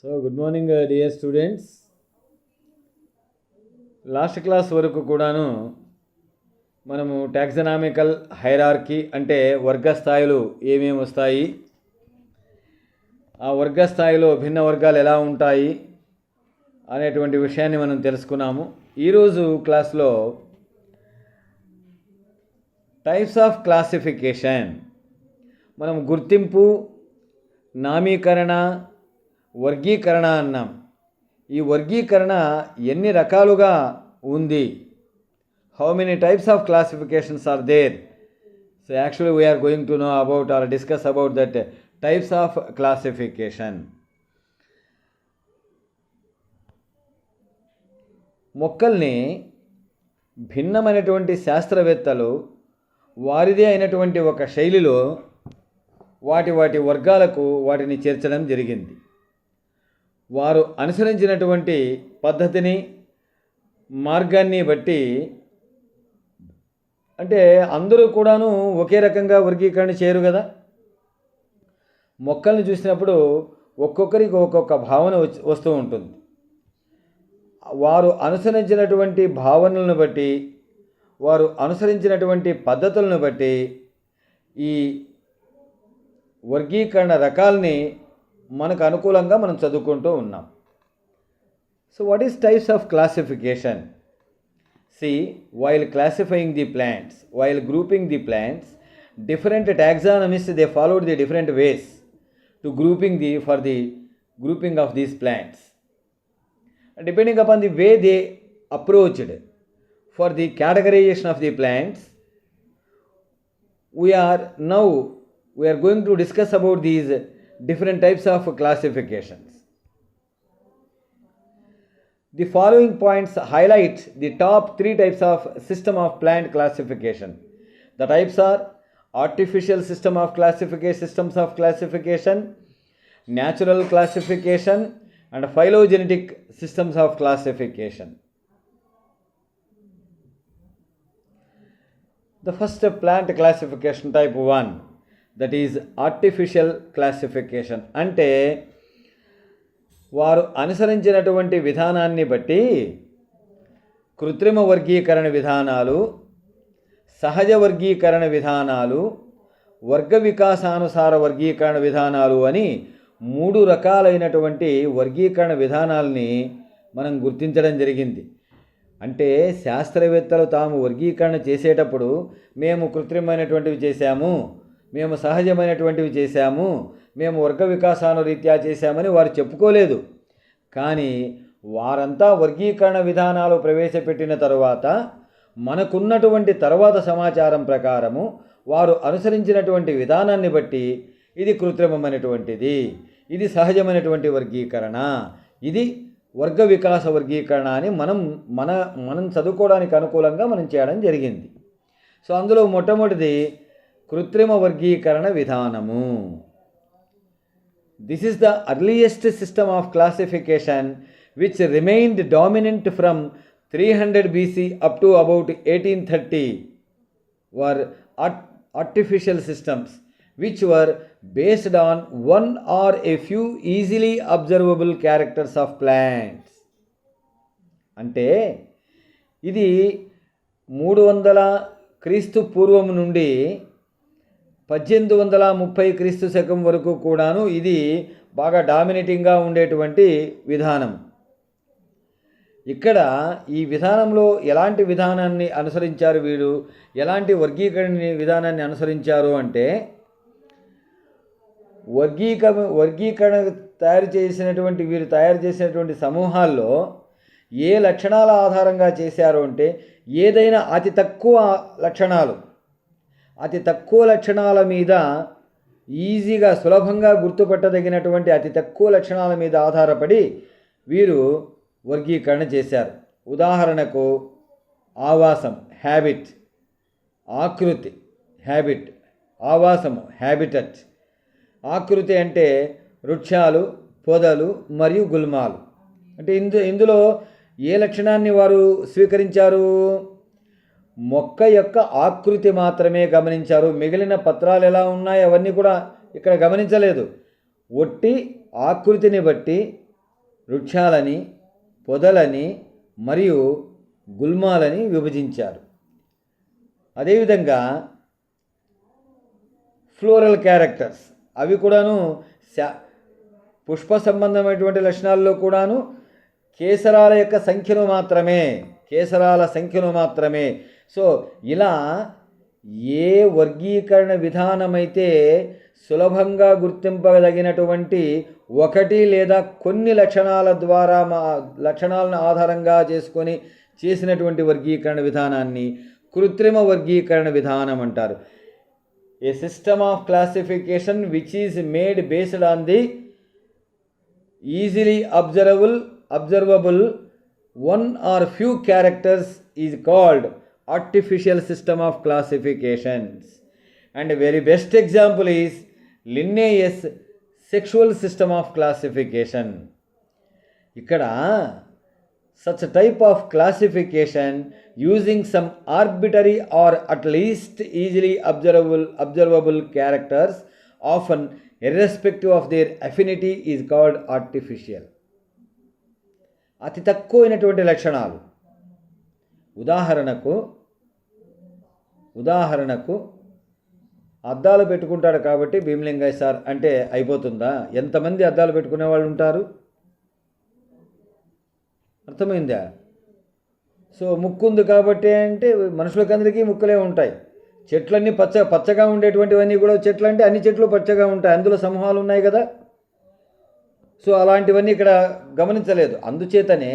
So, good morning, dear students. Last class వరకు కూడాను మనము టాక్సనామికల్ హైరార్కీ అంటే వర్గ స్థాయిలు ఏమేమి వస్తాయి, ఆ వర్గ స్థాయిలో భిన్న వర్గాలు ఎలా ఉంటాయి అనేటువంటి విషయాన్ని మనం తెలుసుకున్నాము. ఈరోజు క్లాస్లో టైప్స్ ఆఫ్ క్లాసిఫికేషన్, మనం గుర్తింపు, నామీకరణ, వర్గీకరణ అన్నాం. ఈ వర్గీకరణ ఎన్ని రకాలుగా ఉంది, how many types of classifications are there. So actually we are going to know about or discuss about that types of classification. మొక్కల్ని భిన్నమైనటువంటి శాస్త్రవేత్తలు వారిదే అయినటువంటి ఒక శైలిలో వాటి వర్గాలకు వాటిని చేర్చడం జరిగింది. వారు అనుసరించినటువంటి పద్ధతిని, మార్గాన్ని బట్టి, అంటే అందరూ కూడాను ఒకే రకంగా వర్గీకరణ చేయరు కదా. మొక్కల్ని చూసినప్పుడు ఒక్కొక్కరికి ఒక్కొక్క భావన వస్తూ ఉంటుంది. వారు అనుసరించినటువంటి భావనలను బట్టి, వారు అనుసరించినటువంటి పద్ధతులను బట్టి ఈ వర్గీకరణ రకాలని మనకు అనుకూలంగా మనం చదువుకుంటూ ఉన్నాం. So what is types of classification? See, while classifying the plants, while grouping the plants, different taxonomists they followed the different ways to for the grouping of these plants. And depending upon the way they approached for the categorization of the plants, we are going to discuss about these different types of classifications. The following points highlight the top 3 types of system of plant classification. The types are artificial systems of classification, natural classification, and phylogenetic systems of classification. The first plant classification, type 1, that is artificial classification. అంటే వారు అనుసరించినటువంటి విధానాన్ని బట్టి కృత్రిమ వర్గీకరణ విధానాలు, సహజ వర్గీకరణ విధానాలు, వర్గ వికాసానుసార వర్గీకరణ విధానాలు అని 3 రకాలైనటువంటి వర్గీకరణ విధానాలని మనం గుర్తించడం జరిగింది. అంటే శాస్త్రవేత్తలు తాము వర్గీకరణ చేసేటప్పుడు మేము కృత్రిమైనటువంటివి చేశాము, మేము సహజమైనటువంటివి చేశాము, మేము వర్గ వికాసానురీత్యా చేశామని వారు చెప్పుకోలేదు. కానీ వారంతా వర్గీకరణ విధానాలు ప్రవేశపెట్టిన తరువాత మనకున్నటువంటి తర్వాత సమాచారం ప్రకారము వారు అనుసరించినటువంటి విధానాన్ని బట్టి ఇది కృత్రిమమైనటువంటిది, ఇది సహజమైనటువంటి వర్గీకరణ, ఇది వర్గ వికాస వర్గీకరణ అని మనం చదువుకోవడానికి అనుకూలంగా మనం చేయడం జరిగింది. సో అందులో మొట్టమొదటిది కృత్రిమ వర్గీకరణ విధానము. This is the earliest system of classification which remained dominant from 300 BC up to about 1830 were artificial systems which were based on one or a few easily observable characters of plants. అంటే ఇది 300 క్రీస్తు పూర్వం నుండి 1830 క్రీస్తు శకం వరకు కూడాను ఇది బాగా డామినేటింగ్గా ఉండేటువంటి విధానం. ఇక్కడ ఈ విధానంలో ఎలాంటి విధానాన్ని అనుసరించారు వీరు, ఎలాంటి వర్గీకరణ విధానాన్ని అనుసరించారు అంటే వర్గీకరణ తయారు చేసినటువంటి సమూహాల్లో ఏ లక్షణాల ఆధారంగా చేశారు అంటే ఏదైనా అతి తక్కువ లక్షణాల మీద ఈజీగా సులభంగా గుర్తుపట్టదగినటువంటి అతి తక్కువ లక్షణాల మీద ఆధారపడి వీరు వర్గీకరణ చేశారు. ఉదాహరణకు ఆవాసం, హ్యాబిట్, ఆకృతి, హ్యాబిట్, ఆవాసము, హ్యాబిటట్. ఆకృతి అంటే వృక్షాలు, పొదలు మరియు గుల్మాలు. అంటే ఇందులో ఏ లక్షణాన్ని వారు స్వీకరించారు? మొక్క యొక్క ఆకృతి మాత్రమే గమనించారు. మిగిలిన పత్రాలు ఎలా ఉన్నాయి అవన్నీ కూడా ఇక్కడ గమనించలేదు. ఒట్టి ఆకృతిని బట్టి వృక్షాలని, పొదలని మరియు గుల్మాలని విభజించారు. అదేవిధంగా ఫ్లోరల్ క్యారెక్టర్స్ అవి కూడాను పుష్ప సంబంధమైనటువంటి లక్షణాల్లో కూడాను కేసరాల యొక్క సంఖ్యను మాత్రమే. సో ఇలా ఏ వర్గీకరణ విధానమైతే సులభంగా గుర్తింపదగినటువంటి ఒకటి లేదా కొన్ని లక్షణాలను ఆధారంగా చేసుకొని చేసినటువంటి వర్గీకరణ విధానాన్ని కృత్రిమ వర్గీకరణ విధానం అంటారు. A system of classification which is made based on the easily observable one or few characters is called artificial system of classifications. And a very best example is Linnaeus sexual system of classification. ఇక్కడ such a type of classification using some arbitrary or at least easily observable characters, often irrespective of their affinity, is called artificial. అతి తక్కువైనటువంటి లక్షణాలు, ఉదాహరణకు అద్దాలు పెట్టుకుంటాడు కాబట్టి భీమలింగయ్య sir అంటే అయిపోతుందా? ఎంతమంది అద్దాలు పెట్టుకునే వాళ్ళు ఉంటారు? అర్థమైందా? సో ముక్కుంది కాబట్టి అంటే మనుషులకందరికీ ముక్కులే ఉంటాయి. చెట్లన్నీ పచ్చగా ఉండేటువంటివన్నీ కూడా చెట్లు అంటే అన్ని చెట్లు పచ్చగా ఉంటాయి, అందులో సమూహాలు ఉన్నాయి కదా. సో అలాంటివన్నీ ఇక్కడ గమనించలేదు. అందుచేతనే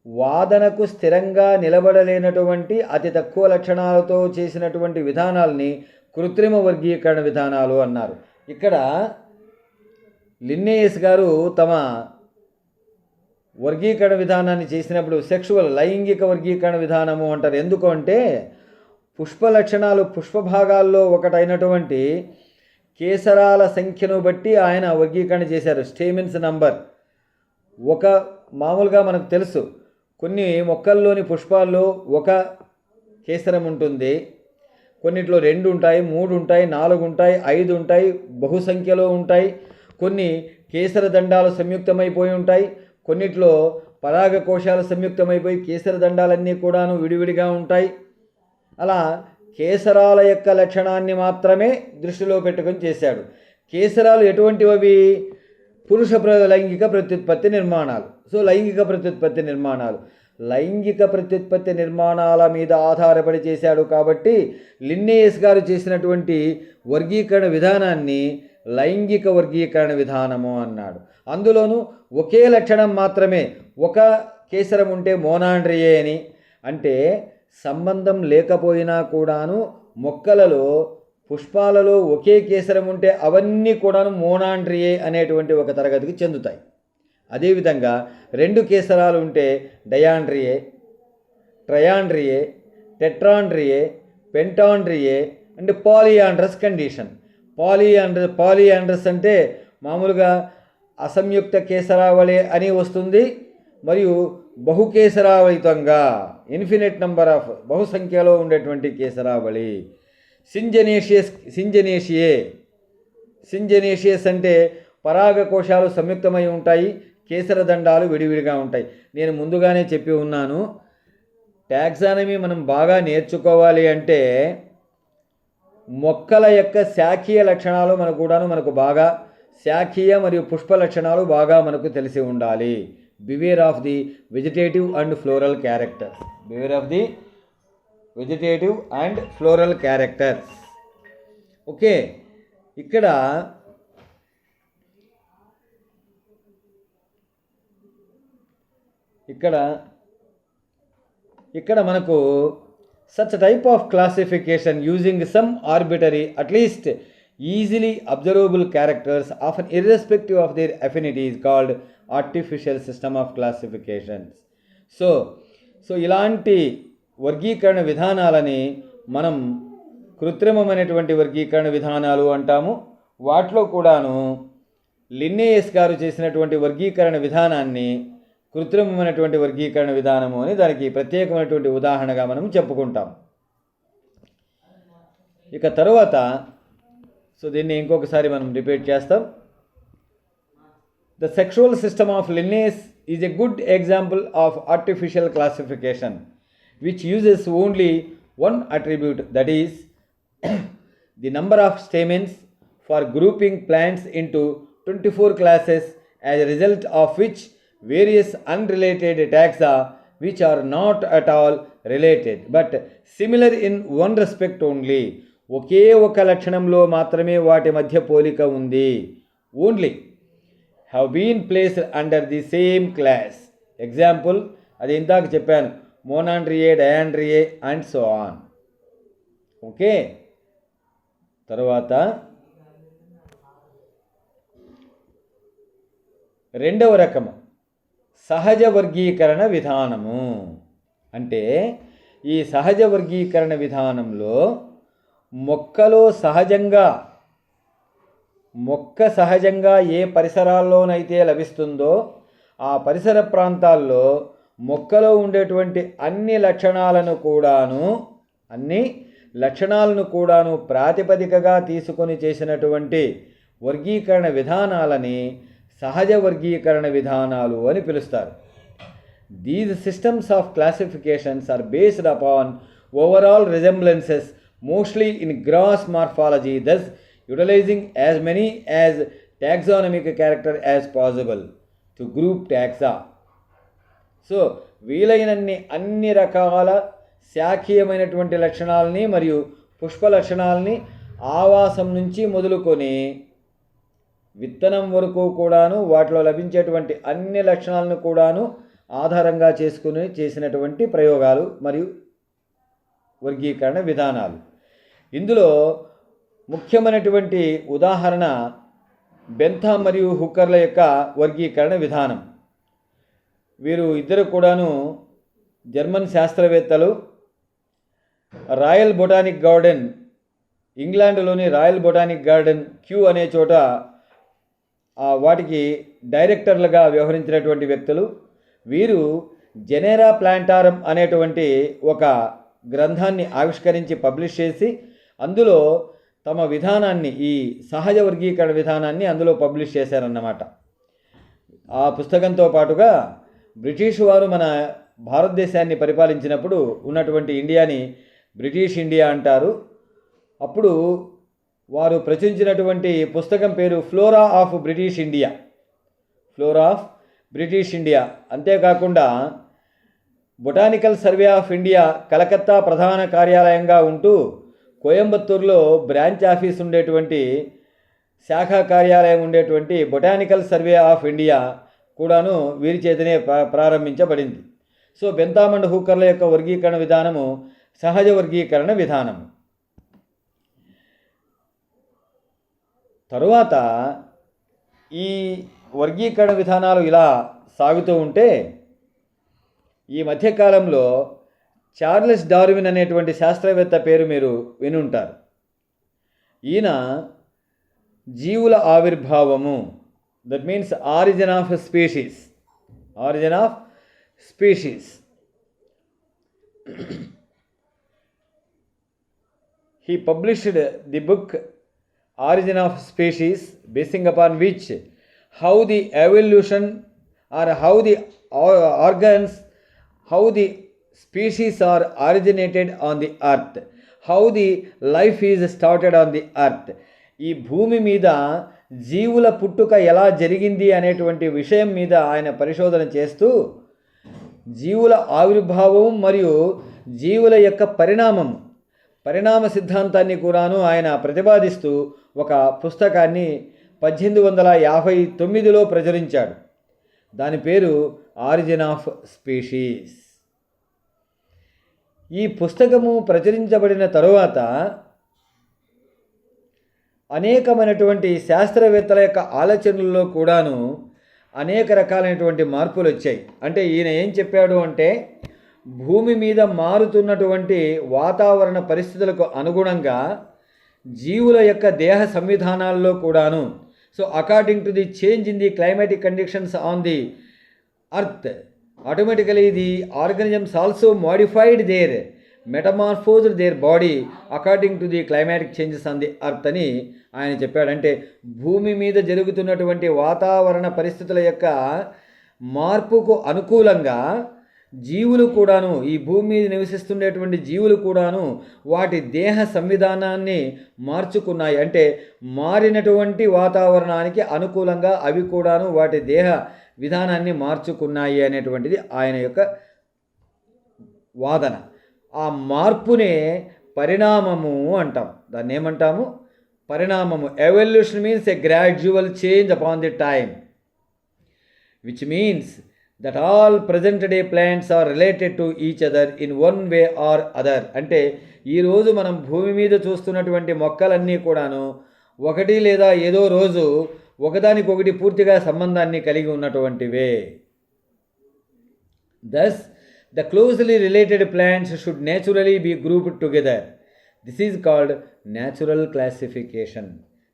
వాదనకు స్థిరంగా నిలబడలేనటువంటి అతి తక్కువ లక్షణాలతో చేసినటువంటి విధానాల్ని కృత్రిమ వర్గీకరణ విధానాలు అన్నారు. ఇక్కడ లిన్నేయస్ గారు తమ వర్గీకరణ విధానాన్ని చేసినప్పుడు లైంగిక వర్గీకరణ విధానము అంటారు. ఎందుకు అంటే పుష్ప లక్షణాలు, పుష్పభాగాల్లో ఒకటైనటువంటి కేసరాల సంఖ్యను బట్టి ఆయన వర్గీకరణ చేశారు. స్టేమిన్స్ నంబర్ మామూలుగా మనకు తెలుసు, కొన్ని మొక్కల్లోని పుష్పాల్లో ఒక కేసరం ఉంటుంది, కొన్నిట్లో 2 ఉంటాయి, 3 ఉంటాయి, 4 ఉంటాయి, 5 ఉంటాయి, బహుసంఖ్యలో ఉంటాయి. కొన్ని కేసర దండాలు సంయుక్తమైపోయి ఉంటాయి, కొన్నిట్లో పరాగ కోశాలు సంయుక్తమైపోయి కేసర దండాలన్నీ కూడాను విడివిడిగా ఉంటాయి. అలా కేసరాల యొక్క లక్షణాన్ని మాత్రమే దృష్టిలో పెట్టుకొని చేశాడు. కేసరాలు ఎటువంటివి? పురుష లైంగిక ప్రత్యుత్పత్తి నిర్మాణాలు. సో లైంగిక ప్రత్యుత్పత్తి నిర్మాణాల మీద ఆధారపడి చేశాడు. కాబట్టి లిన్నేయస్ గారు చేసినటువంటి వర్గీకరణ విధానాన్ని లైంగిక వర్గీకరణ విధానము అన్నాడు. అందులోనూ ఒకే లక్షణం మాత్రమే, ఒక కేసరం ఉంటే మోనాండ్రియే అని, అంటే సంబంధం లేకపోయినా కూడాను మొక్కలలో, పుష్పాలలో ఒకే కేసరం ఉంటే అవన్నీ కూడాను మోనాండ్రియే అనేటువంటి ఒక తరగతికి చెందుతాయి. అదేవిధంగా 2 కేసరాలు ఉంటే డయాండ్రియే, ట్రయాండ్రియే, టెట్రాండ్రియే, పెంటాండ్రియే అండ్ పాలియాండ్రస్ కండిషన్. పాలియాండ్రస్ అంటే మామూలుగా అసంయుక్త కేసరావళి అని వస్తుంది, మరియు బహుకేసరావళితంగా ఇన్ఫినిట్ నంబర్ ఆఫ్ బహుసంఖ్యలో ఉండేటువంటి కేసరావళి. సింజనేషియస్ అంటే పరాగ కోశాలు సంయుక్తమై ఉంటాయి, కేసర దండాలు విడివిడిగా ఉంటాయి. నేను ముందుగానే చెప్పి ఉన్నాను, టాక్సానమీ మనం బాగా నేర్చుకోవాలి అంటే మొక్కల యొక్క శాఖీయ లక్షణాలు మనకు బాగా, శాఖీయ మరియు పుష్ప లక్షణాలు బాగా మనకు తెలిసి ఉండాలి. Beware of the vegetative and floral characters. Okay, ఇక్కడ మనకు such type of classification using some arbitrary, at least easily observable characters, often irrespective of their affinity, is called artificial system of classifications. So ఇలాంటి వర్గీకరణ విధానాలని మనం కృత్రిమమైనటువంటి వర్గీకరణ విధానాలు అంటాము. వాటిలో కూడాను లిన్నేయస్ గారు చేసినటువంటి వర్గీకరణ విధానాన్ని కృత్రిమమైనటువంటి వర్గీకరణ విధానము అని దానికి ప్రత్యేకమైనటువంటి ఉదాహరణగా మనం చెప్పుకుంటాం. ఇక తరువాత దీన్ని ఇంకొకసారి మనం రిపీట్ చేస్తాం. The sexual system of Linnaeus is a good example of artificial classification, which uses only one attribute, that is, the number of stamens, for grouping plants into 24 classes, as a result of which various unrelated taxa, which are not at all related but similar in one respect only, ఒకే ఒక లక్షణంలో మాత్రమే వాటి మధ్య పోలిక ఉంది, only have been placed under the same class. Example, అది ఇందాక చెప్పాను, మోనాండ్రియే, డయాండ్రియే and so on. Okay, తర్వాత రెండవ రకము సహజ వర్గీకరణ విధానము. అంటే ఈ సహజ వర్గీకరణ విధానంలో మొక్క సహజంగా ఏ పరిసరాల్లోనైతే లభిస్తుందో ఆ పరిసర ప్రాంతాల్లో మొక్కలో ఉండేటువంటి అన్ని లక్షణాలను కూడాను ప్రాతిపదికగా తీసుకొని చేసినటువంటి వర్గీకరణ విధానాలని సహజ వర్గీకరణ విధానాలు అని పిలుస్తారు. These systems of classifications are based upon overall resemblances, mostly in gross morphology, thus utilizing as many as taxonomic character as possible to group taxa. So వీలైనన్ని అన్ని రకాల శాఖీయమైనటువంటి లక్షణాలని మరియు పుష్ప లక్షణాలని ఆవాసం నుంచి మొదలుకొని విత్తనం వరకు కూడాను వాటిలో లభించేటువంటి అన్ని లక్షణాలను కూడాను ఆధారంగా చేసుకుని చేసినటువంటి ప్రయోగాలు మరియు వర్గీకరణ విధానాలు. ఇందులో ముఖ్యమైనటువంటి ఉదాహరణ బెంథామ్ మరియు హుక్కర్ల యొక్క వర్గీకరణ విధానం. వీరు ఇద్దరు కూడాను జర్మన్ శాస్త్రవేత్తలు. రాయల్ బొటానిక్ గార్డెన్, ఇంగ్లాండ్లోని రాయల్ బొటానిక్ గార్డెన్ క్యూ అనే చోట వాటికి డైరెక్టర్లుగా వ్యవహరించినటువంటి వ్యక్తులు. వీరు జెనేరా ప్లాంటారం అనేటువంటి ఒక గ్రంథాన్ని ఆవిష్కరించి పబ్లిష్ చేసి అందులో తమ విధానాన్ని, ఈ సహజ వర్గీకరణ విధానాన్ని అందులో పబ్లిష్ చేశారన్నమాట. ఆ పుస్తకంతో పాటుగా బ్రిటిష్ వారు మన భారతదేశాన్ని పరిపాలించినప్పుడు ఉన్నటువంటి ఇండియాని బ్రిటిష్ ఇండియా అంటారు. అప్పుడు వారు ప్రచురించినటువంటి పుస్తకం పేరు ఫ్లోరా ఆఫ్ బ్రిటిష్ ఇండియా. అంతేకాకుండా botanical survey of India Calcutta ప్రధాన కార్యాలయంగా ఉంటూ కోయంబత్తూరులో బ్రాంచ్ ఆఫీస్ ఉండేటువంటి, శాఖా కార్యాలయం ఉండేటువంటి బొటానికల్ సర్వే ఆఫ్ ఇండియా కూడాను వీరి చేతనే ప్రారంభించబడింది. సో బెంథామ్ అండ్ హుక్కర్ల యొక్క వర్గీకరణ విధానము సహజ వర్గీకరణ విధానము. తరువాత ఈ వర్గీకరణ విధానాలు ఇలా సాగుతూ ఉంటే ఈ మధ్యకాలంలో చార్లెస్ డార్విన్ అనేటువంటి శాస్త్రవేత్త పేరు మీరు వినుంటారు. ఈయన జీవుల ఆవిర్భావము, that means origin of species, he published the book Origin of Species, basing upon which how the evolution or how the organs, how the species are originated on the earth, how the life is started on the earth. ఈ భూమి మీద జీవుల పుట్టుక ఎలా జరిగింది అనేటువంటి విషయం మీద ఆయన పరిశోధన చేస్తూ జీవుల ఆవిర్భావం మరియు జీవుల యొక్క పరిణామ సిద్ధాంతాన్ని కూడాను ఆయన ప్రతిపాదిస్తూ ఒక పుస్తకాన్ని 1859లో ప్రచురించాడు. దాని పేరు ఆరిజిన్ ఆఫ్ స్పీషీస్. ఈ పుస్తకము ప్రచురించబడిన తరువాత అనేకమైనటువంటి శాస్త్రవేత్తల యొక్క ఆలోచనల్లో కూడాను అనేక రకాలైనటువంటి మార్పులు వచ్చాయి. అంటే ఈయన ఏం చెప్పాడు అంటే, భూమి మీద మారుతున్నటువంటి వాతావరణ పరిస్థితులకు అనుగుణంగా జీవుల యొక్క దేహ సంవిధానాల్లో కూడాను, so according to the change in the climatic conditions on the earth, automatically the organisms also modified their metamorphosed their body according to the climatic changes on the earth అని ఆయన చెప్పాడు. అంటే భూమి మీద జరుగుతున్నటువంటి వాతావరణ పరిస్థితుల యొక్క మార్పుకు అనుకూలంగా జీవులు కూడాను, ఈ భూమి మీద నివసిస్తుండేటువంటి జీవులు కూడాను వాటి దేహ సంవిధానాన్ని మార్చుకున్నాయి. అంటే మారినటువంటి వాతావరణానికి అనుకూలంగా అవి కూడాను వాటి దేహ విధానాన్ని మార్చుకున్నాయి అనేటువంటిది ఆయన యొక్క వాదన. ఆ మార్పునే పరిణామము అంటాం. దాన్ని ఏమంటాము? పరిణామము. Evolution means a gradual change upon the time, which means that all present day plants are related to each other in one way or other. అంటే ఈరోజు మనం భూమి మీద చూస్తున్నటువంటి మొక్కలన్నీ కూడాను ఒకటి లేదా ఏదో రోజు ఒకదానికొకటి పూర్తిగా సంబంధాన్ని కలిగి ఉన్నటువంటివే. Thus, the closely related plants should naturally be grouped together. This is called natural classification.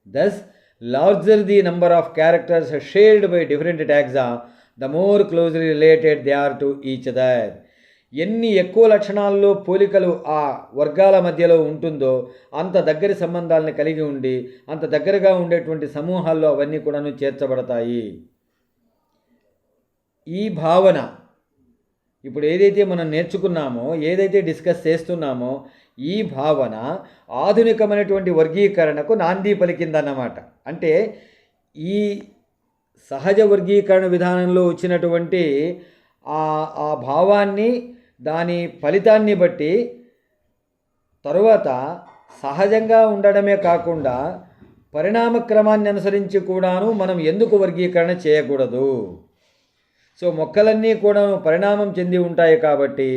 Thus, larger the number of characters shared by different taxa, the more closely related they are to each other. ఎన్ని ఎక్కువ లక్షణాల్లో పోలికలు ఆ వర్గాల మధ్యలో ఉంటుందో అంత దగ్గరి సంబంధాలను కలిగి ఉండి అంత దగ్గరగా ఉండేటువంటి సమూహాల్లో అవన్నీ కూడాను చేర్చబడతాయి. ఈ భావన ఇప్పుడు ఏదైతే మనం నేర్చుకున్నామో, ఏదైతే డిస్కస్ చేస్తున్నామో, ఈ భావన ఆధునికమైనటువంటి వర్గీకరణకు నాంది పలికిందన్నమాట. అంటే ఈ సహజ వర్గీకరణ విధానంలో వచ్చినటువంటి ఆ భావాన్ని, దాని ఫలితాన్ని బట్టి తరువాత సహజంగా ఉండడమే కాకుండా పరిణామ క్రమాన్ని అనుసరించి కూడాను మనం ఎందుకు వర్గీకరణ చేయకూడదు? సో మొక్కలన్నీ కూడా పరిణామం చెంది ఉంటాయి కాబట్టి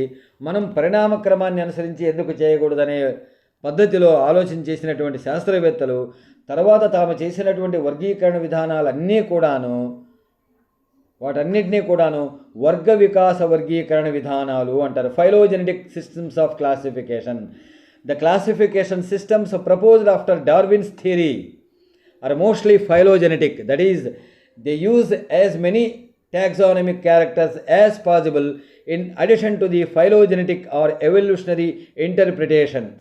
మనం పరిణామ క్రమాన్ని అనుసరించి ఎందుకు చేయకూడదనే పద్ధతిలో ఆలోచన చేసినటువంటి శాస్త్రవేత్తలు తర్వాత తాము చేసినటువంటి వర్గీకరణ విధానాలన్నీ కూడాను వాటన్నిటినీ కూడాను వర్గ వికాస వర్గీకరణ విధానాలు అంటారు. Phylogenetic systems of classification. The classification systems proposed after Darwin's theory are mostly phylogenetic. That is they use as many taxonomic characters as possible in addition to the phylogenetic or evolutionary interpretations.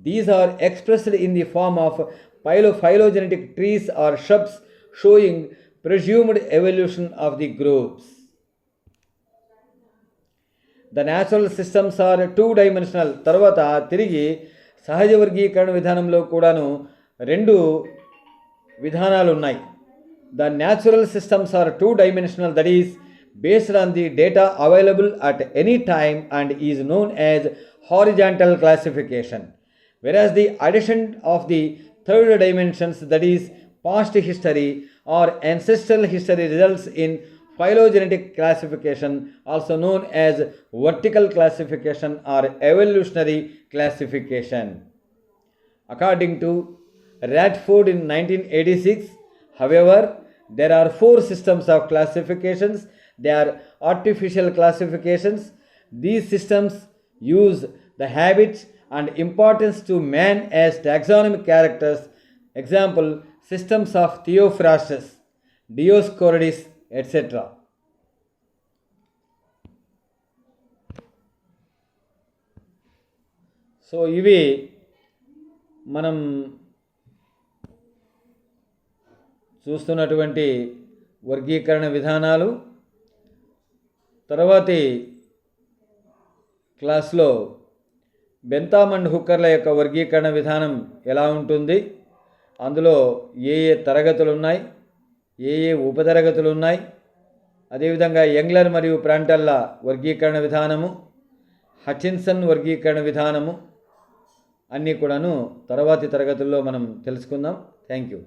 These are expressed in the form of phylogenetic trees or shrubs showing presumed evolution of the groups. The natural systems are two-dimensional. తర్వాత తిరిగి సహజ వర్గీకరణ విధానంలో కూడాను రెండు విధానాలు ఉన్నాయి. The natural systems are two-dimensional, that is based on the data available at any time and is known as horizontal classification, whereas the addition of the third dimensions, that is past history or ancestral history, results in phylogenetic classification, also known as vertical classification or evolutionary classification. According to Radford in 1986, however, there are four systems of classifications. They are artificial classifications. These systems use the habits and importance to man as taxonomic characters. Example, systems of Theophrastus, Dioscorides, etc. So ఇవి మనం చూస్తున్నటువంటి వర్గీకరణ విధానాలు. తర్వాతి క్లాస్లో బెంతామ్ and హుక్కర్ల యొక్క వర్గీకరణ విధానం ఎలా ఉంటుంది, అందులో ఏ ఏ తరగతులు ఉన్నాయి, ఏ ఏ ఉపతరగతులు ఉన్నాయి, అదేవిధంగా యంగ్లర్ మరియు ప్రాంటల్ల వర్గీకరణ విధానము, హచిన్సన్ వర్గీకరణ విధానము అన్నీ కూడాను తర్వాతి తరగతుల్లో మనం తెలుసుకుందాం. Thank you.